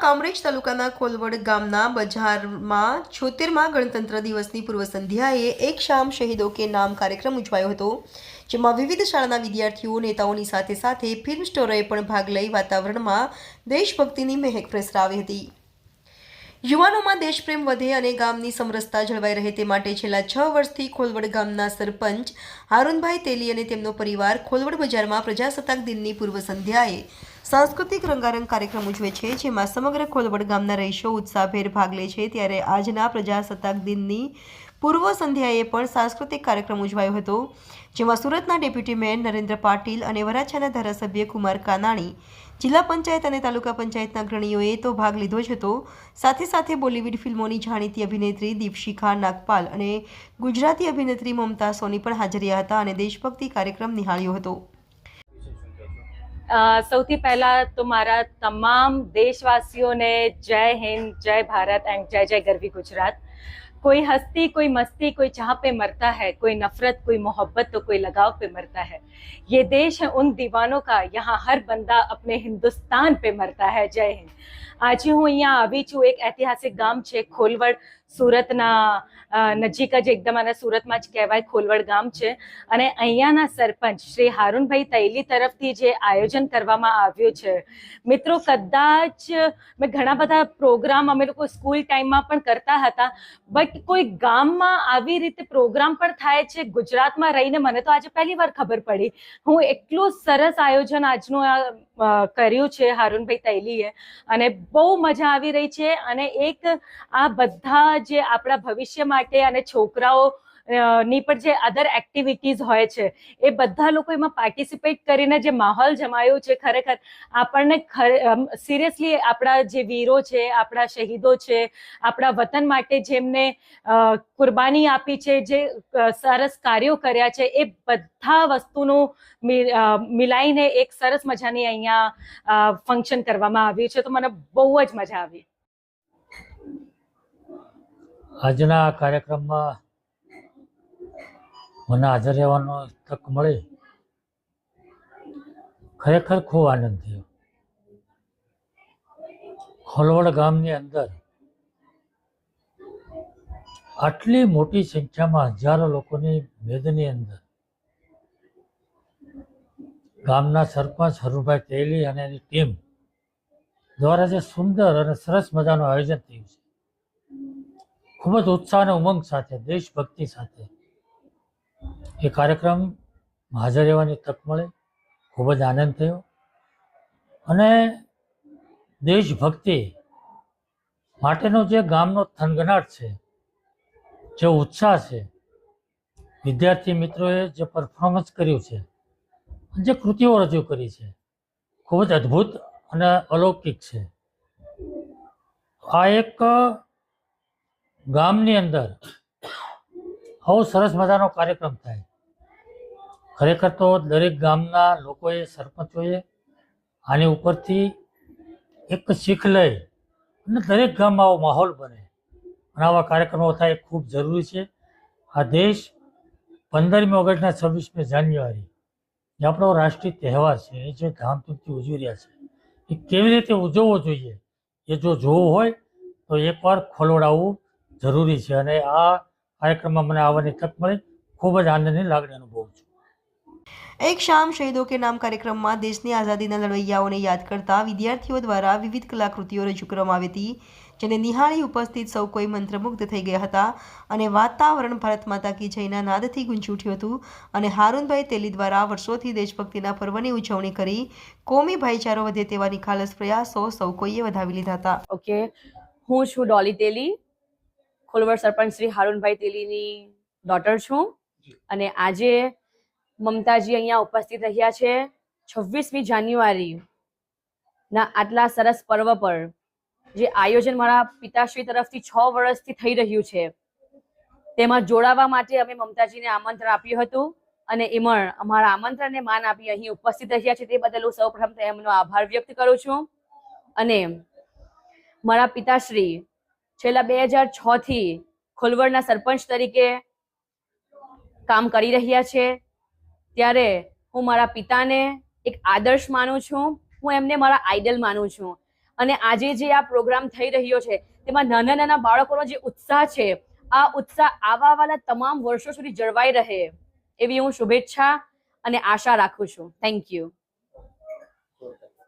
કામરેજ તાલુકાના ખોલવડ ગામના બજારમાં 76મા ગણતંત્ર દિવસની પૂર્વ સંધ્યાએ એક શામ શહીદો કે નામ કાર્યક્રમ ઉજવાયો હતો, જેમાં વિવિધ શાળાના વિદ્યાર્થીઓ, નેતાઓની સાથે સાથે ફિલ્મ સ્ટારોએ પણ ભાગ લઈ વાતાવરણમાં દેશભક્તિની મહેક પ્રસરાવી હતી। યુવાનોમાં દેશપ્રેમ વધે અને ગામની સમરસતા જળવાઈ રહે તે માટે છેલ્લા 6 વર્ષથી ખોલવડ ગામના સરપંચ હારૂનભાઈ તેલી અને તેમનો પરિવાર ખોલવડ બજારમાં પ્રજાસત્તાક દિનની પૂર્વ સંધ્યાએ सांस्कृतिक रंगारंग कार्यक्रम उजवे छे, जेमां समग्र खोलवड गामना रहीशो उत्साहभेर भाग ले छे। त्यारे आजना प्रजासत्ताक दिननी पूर्व संध्याए पण सांस्कृतिक कार्यक्रम उजवायो हतो, जेमां सूरतना डेप्यूटी मेयर नरेन्द्र पाटील अने वराछाना धारासभ्य कुमार कानाणी, जिल्ला पंचायत अने तालुका पंचायतना अग्रणीओए तो भाग लीधो ज हतो। साथे साथे बॉलीवूड फिल्मोनी जाणीती अभिनेत्री दीपशिखा नागपाल अने गुजराती अभिनेत्री ममता सोनी पण हाजर रह्या हता अने देशभक्ति कार्यक्रम निहाळ्यो हतो। સૌથી પહેલા તો મારા તમામ દેશવાસીઓને જય હિન્દ, જય ભારત એન્ડ જય જય ગરવી ગુજરાત। कोई हस्ती, कोई मस्ती, कोई चाह पे मरता है, कोई नफरत, कोई मोहब्बत तो कोई लगाव पे मरता है। ये देश है उन दीवानों का, यहाँ हर बंदा अपने हिंदुस्तान पे मरता है। जय हिंद। आज હું અહીંયા આવી છું। એક ઐતિહાસિક ગામ છે ખોલવડ, સુરતના નજીક જ એકદમ અને સુરતમાં જ કહેવાય ખોલવડ ગામ છે। અને અહીંયાના સરપંચ શ્રી હારૂનભાઈ તૈલી તરફથી જે આયોજન કરવામાં આવ્યું છે, મિત્રો કદાચ મેં ઘણા બધા પ્રોગ્રામ અમે લોકો સ્કૂલ ટાઈમમાં પણ કરતા હતા, બટ કોઈ ગામમાં આવી રીતે પ્રોગ્રામ પણ થાય છે ગુજરાતમાં રહીને મને તો આજે પહેલી વાર ખબર પડી। હું એટલું સરસ આયોજન આજનું કર્યું છે હારૂનભાઈ તૈલીએ અને બહુ મજા આવી રહી છે। અને એક આ બધા જે આપણા ભવિષ્ય માટે અને છોકરાઓ ની પણ જે અધર એક્ટિવિટીઝ હોય છે એ બધા લોકો એમાં પાર્ટિસિપેટ કરીને જે માહોલ જમાયો છે, ખરેખર આપણને સિરિયસલી આપણા જે વીરો છે, આપણા શહીદો છે, આપણા વતન માટે જેમને કુરબાની આપી છે, જે સરસ કાર્યો કર્યા છે, એ બધા વસ્તુનું મિલાઈને એક સરસ મજાની અહીંયા ફંક્શન કરવામાં આવ્યું છે, તો મને બહુ જ મજા આવી। આજના કાર્યક્રમમાં મને હાજર રહેવાનો તક મળી, ખરેખર ખૂબ આનંદ થયો। ખોલવડ ગામની અંદર આટલી મોટી સંખ્યામાં હજારો લોકોની મેદની અંદર ગામના સરપંચ હારૂનભાઈ તેલી અને એની ટીમ દ્વારા જે સુંદર અને સરસ મજાનું આયોજન થયું છે, ખૂબ જ ઉત્સાહ અને ઉમંગ સાથે, દેશભક્તિ સાથે એ કાર્યક્રમ હાજર રહેવાની તક મળે, ખૂબ જ આનંદ થયો। અને દેશભક્તિ માટેનો જે ગામનો થનગનાટ છે, જે ઉત્સાહ છે, વિદ્યાર્થી મિત્રોએ જે પરફોર્મન્સ કર્યું છે, જે કૃતિઓ રજૂ કરી છે, ખૂબ જ અદ્ભુત અને અલૌકિક છે। આ એક ગામની અંદર આવો સરસ મજાનો કાર્યક્રમ થાય, ખરેખર તો દરેક ગામના લોકોએ, સરપંચોએ આની ઉપરથી એક શીખ લઈ અને દરેક ગામમાં આવો માહોલ બને અને આવા કાર્યક્રમો થાય ખૂબ જરૂરી છે। આ દેશ 15મી ઓગસ્ટના 26મી જાન્યુઆરી જે આપણો રાષ્ટ્રીય તહેવાર છે, એ જે ધામધૂમથી ઉજવી રહ્યા છે, એ કેવી રીતે ઉજવવો જોઈએ એ જો જોવું હોય તો એકવાર ખોલવડ આવવું જરૂરી છે। અને આ કાર્યક્રમમાં મને આવવાની તક મળી, ખૂબ જ આનંદની લાગણી અનુભવું છું। एक शाम शहीदों के नाम कार्यक्रम में देशनी आजादीना लड़वैयाओने याद करता विद्यार्थीओ द्वारा विविध कलाकृतिओ रजू करवामां आवी हती, जेने निहाळी उपस्थित सौ कोई मंत्रमुग्ध थई गया हता अने वातावरण भारत माता की जयना नादथी गूंजी उठ्युं हतुं। अने हारूनभाई तेली द्वारा वर्षोथी देशभक्तिना पर्वनी उजवणी करी कोमी भाईचारो वधे तेवा निखालस प्रयासो सौ कोईए વધાવી લીધા હતા। ओके, હું છું ડોલી તેલી, ખોલવડ સરપંચ શ્રી હારૂનભાઈ તેલીની ડોટર છું અને આજે મમતાજી અહીંયા ઉપસ્થિત રહ્યા છે 26મી જાન્યુઆરી ના આટલા સરસ પર્વ પર જે આયોજન મારા પિતાશ્રી તરફથી 6 વર્ષથી થઈ રહ્યું છે તેમાં જોડાવા માટે અમે મમતાજીને આમંત્રણ આપ્યું હતું અને એમાં અમારા આમંત્રણને માન આપી અહીં ઉપસ્થિત રહ્યા છે તે બદલ હું સૌપ્રથમ એમનો આભાર વ્યક્ત કરું છું। અને મારા પિતાશ્રી છેલ્લા 2006 થી ખોલવડના સરપંચ તરીકે કામ કરી રહ્યા છે, ત્યારે હું મારા પિતાને એક આદર્શ માનું છું, હું એમને મારા આઈડલ માનું છું અને આજે જે આ પ્રોગ્રામ થઈ રહ્યો છે તેમાં નાના નાના બાળકોનો જે ઉત્સાહ છે, આ ઉત્સાહ આવવાવાળા તમામ વર્ષો સુધી જળવાઈ રહે એવી હું શુભેચ્છા અને આશા રાખું છું. Thank you.